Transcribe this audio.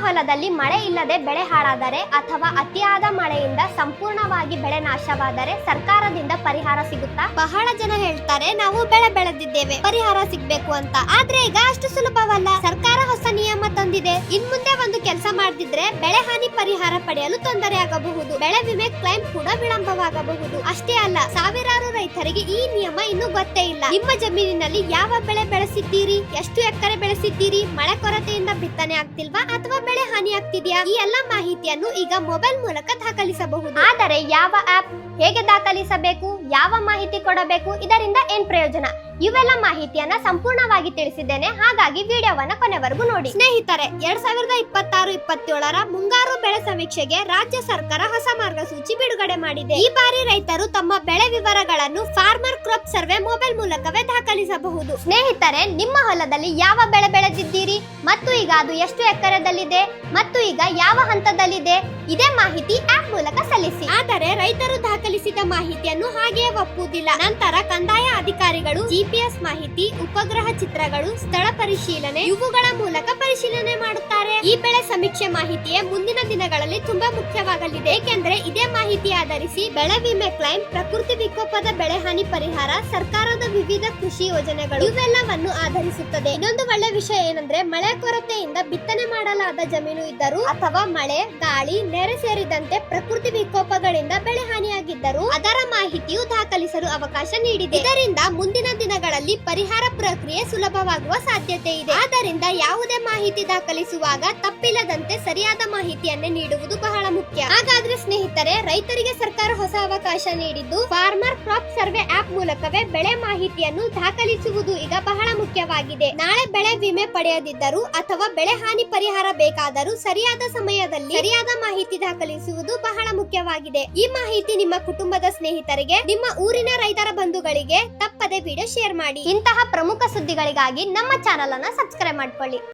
ಹೊಲದಲ್ಲಿ ಮಳೆ ಇಲ್ಲದೆ ಬೆಳೆ ಹಾಳಾದರೆ ಅಥವಾ ಅತಿಯಾದ ಮಳೆಯಿಂದ ಸಂಪೂರ್ಣವಾಗಿ ಬೆಳೆ ನಾಶವಾದರೆ ಸರ್ಕಾರದಿಂದ ಪರಿಹಾರ ಸಿಗುತ್ತಾ? ಬಹಳ ಜನ ಹೇಳ್ತಾರೆ ನಾವು ಬೆಳೆ ಬೆಳೆದಿದ್ದೇವೆ, ಪರಿಹಾರ ಸಿಗ್ಬೇಕು ಅಂತ. ಆದ್ರೆ ಈಗ ಅಷ್ಟು ಸುಲಭವಲ್ಲ. ಸರ್ಕಾರ ಹೊಸ ನಿಯಮ ತಂದಿದೆ. ಇನ್ಮುಂದೆ ಒಂದು ಕೆಲಸ ಮಾಡದಿದ್ರೆ ಬೆಳೆ ಹಾನಿ ಪರಿಹಾರ ಪಡೆಯಲು ತೊಂದರೆ ಆಗಬಹುದು. ಬೆಳೆ ವಿಮೆ ಕ್ಲೈಮ್ ಕೂಡ ವಿಳಂಬವಾಗಬಹುದು. ಅಷ್ಟೇ ಅಲ್ಲ, ಸಾವಿರಾರು ರೈತರಿಗೆ ಈ ನಿಯಮ ಇನ್ನೂ ಗೊತ್ತೇ ಇಲ್ಲ. ನಿಮ್ಮ ಜಮೀನಿನಲ್ಲಿ ಯಾವ ಬೆಳೆ ಬೆಳೆಸಿದ್ದೀರಿ, ಎಷ್ಟು ಎಕರೆ ಬೆಳೆಸಿದ್ದೀರಿ, ಮಳೆ ಕೊರತೆಯಿಂದ ಬಿತ್ತನೆ ಆಗ್ತಿಲ್ವಾ ಅಥವಾ ಬೆಳೆ ಹಾನಿ ಆಗ್ತಿದ್ಯಾ, ಈ ಎಲ್ಲಾ ಮಾಹಿತಿಯನ್ನು ಈಗ ಮೊಬೈಲ್ ಮೂಲಕ ದಾಖಲಿಸಬಹುದು. ಆದರೆ ಯಾವ ಆಪ್, ಹೇಗೆ ದಾಖಲಿಸಬೇಕು, ಯಾವ ಮಾಹಿತಿ ಕೊಡಬೇಕು, ಇದರಿಂದ ಏನ್ ಪ್ರಯೋಜನ, ಇವೆಲ್ಲ ಮಾಹಿತಿಯನ್ನ ಸಂಪೂರ್ಣವಾಗಿ ತಿಳಿಸಿದ್ದೇನೆ. ಹಾಗಾಗಿ ವಿಡಿಯೋವನ್ನ ಕೊನೆವರೆಗೂ ನೋಡಿ. ಸ್ನೇಹಿತರೆ, 2026-27ರ ಮುಂಗಾರು ಬೆಳೆ ಸಮೀಕ್ಷೆಗೆ ರಾಜ್ಯ ಸರ್ಕಾರ ಹೊಸ ಮಾರ್ಗಸೂಚಿ ಬಿಡುಗಡೆ ಮಾಡಿದೆ. ಈ ಬಾರಿ ರೈತರು ತಮ್ಮ ಬೆಳೆ ವಿವರಗಳನ್ನು ಫಾರ್ಮರ್ ಕ್ರಾಪ್ ಸರ್ವೆ ಮೊಬೈಲ್ ಮೂಲಕವೇ ದಾಖಲಿಸಬಹುದು. ಸ್ನೇಹಿತರೆ, ನಿಮ್ಮ ಹೊಲದಲ್ಲಿ ಯಾವ ಬೆಳೆ ಬೆಳೆದಿದ್ದೀರಿ ಮತ್ತು ಈಗ ಅದು ಎಷ್ಟು ಎಕರೆದಲ್ಲಿದೆ ಮತ್ತು ಈಗ ಯಾವ ಹಂತದಲ್ಲಿದೆ, ಇದೇ ಮಾಹಿತಿ ಆಪ್ ಮೂಲಕ ಸಲ್ಲಿಸಿ. ಆದರೆ ರೈತರು ದಾಖಲಿಸಿದ ಮಾಹಿತಿಯನ್ನು ಹಾಗೆಯೇ ಒಪ್ಪುವುದಿಲ್ಲ. ನಂತರ ಕಂದಾಯ ಅಧಿಕಾರಿಗಳು GPS ಮಾಹಿತಿ, ಉಪಗ್ರಹ ಚಿತ್ರಗಳು, ಸ್ಥಳ ಪರಿಶೀಲನೆ ಇವುಗಳ ಮೂಲಕ ಪರಿಶೀಲನೆ ಮಾಡುತ್ತಾರೆ. ಈ ಬೆಳೆ ಸಮೀಕ್ಷೆ ಮಾಹಿತಿಯೇ ಮುಂದಿನ ದಿನಗಳಲ್ಲಿ ತುಂಬಾ ಮುಖ್ಯವಾಗಲಿದೆ. ಏಕೆಂದ್ರೆ ಇದೇ ಮಾಹಿತಿ ಆಧರಿಸಿ ಬೆಳೆ ವಿಮೆ ಕ್ಲೈಮ್, ಪ್ರಕೃತಿ ವಿಕೋಪದ ಬೆಳೆ ಹಾನಿ ಪರಿಹಾರ, ಸರ್ಕಾರದ ವಿವಿಧ ಕೃಷಿ ಯೋಜನೆಗಳು ಇವೆಲ್ಲವನ್ನು ಆಧರಿಸುತ್ತದೆ. ಇನ್ನೊಂದು ಒಳ್ಳೆ ವಿಷಯ ಏನಂದ್ರೆ, ಮಳೆ ಕೊರತೆಯಿಂದ ಬಿತ್ತನೆ ಮಾಡಲಾದ ಜಮೀನು ಇದ್ದರೂ ಅಥವಾ ಮಳೆ, ಗಾಳಿ, ನೆರೆ ಸೇರಿದಂತೆ ಪ್ರಕೃತಿ ವಿಕೋಪಗಳಿಂದ ಬೆಳೆ ಹಾನಿಯಾಗಿದ್ದರೂ ಅದರ ಮಾಹಿತಿಯು ದಾಖಲಿಸಲು ಅವಕಾಶ ನೀಡಿದೆ. ಇದರಿಂದ ಮುಂದಿನ ದಿನಗಳಲ್ಲಿ ಪರಿಹಾರ ಪ್ರಕ್ರಿಯೆ ಸುಲಭವಾಗುವ ಸಾಧ್ಯತೆ ಇದೆ. ಆದ್ದರಿಂದ ಯಾವುದೇ ಮಾಹಿತಿ ದಾಖಲಿಸುವಾಗ ತಪ್ಪಿಲ್ಲದಂತೆ ಸರಿಯಾದ ಮಾಹಿತಿಯನ್ನೇ ನೀಡುವುದು ಬಹಳ ಮುಖ್ಯ. ಹಾಗಾದ್ರೆ ಸ್ನೇಹಿತರೆ, ರೈತರಿಗೆ ಸರ್ಕಾರ ಹೊಸ ಅವಕಾಶ ನೀಡಿದ್ದು ಫಾರ್ಮರ್ ಕ್ರಾಪ್ ಸರ್ವೆ ಆಪ್ ಮೂಲಕವೇ ಬೆಳೆ ಮಾಹಿತಿಯನ್ನು ದಾಖಲಿಸುವುದು ಈಗ ಬಹಳ ಮುಖ್ಯವಾಗಿದೆ. ನಾಳೆ ಬೆಳೆ ವಿಮೆ ಪಡೆಯದಿದ್ದರೂ ಅಥವಾ ಬೆಳೆ ಹಾನಿ ಪರಿಹಾರ ಬೇಕಾದರೂ ಸರಿಯಾದ ಸಮಯದಲ್ಲಿ ಸರಿಯಾದ ಮಾಹಿತಿ ದಾಖಲಿಸುವುದು ಬಹಳ ಮುಖ್ಯವಾಗಿದೆ. ಈ ಮಾಹಿತಿ ನಿಮ್ಮ ಕುಟುಂಬದ ಸ್ನೇಹಿತರಿಗೆ, ನಿಮ್ಮ ಊರಿನ ರೈತರ ಬಂಧುಗಳಿಗೆ ತಪ್ಪದೆ ವಿಡಿಯೋ ಶೇರ್ ಮಾಡಿ. ಇಂತಹ ಪ್ರಮುಖ ಸುದ್ದಿಗಳಿಗಾಗಿ ನಮ್ಮ ಚಾನೆಲ್ ಅನ್ನು ಸಬ್ಸ್ಕ್ರೈಬ್ ಮಾಡ್ಕೊಳ್ಳಿ.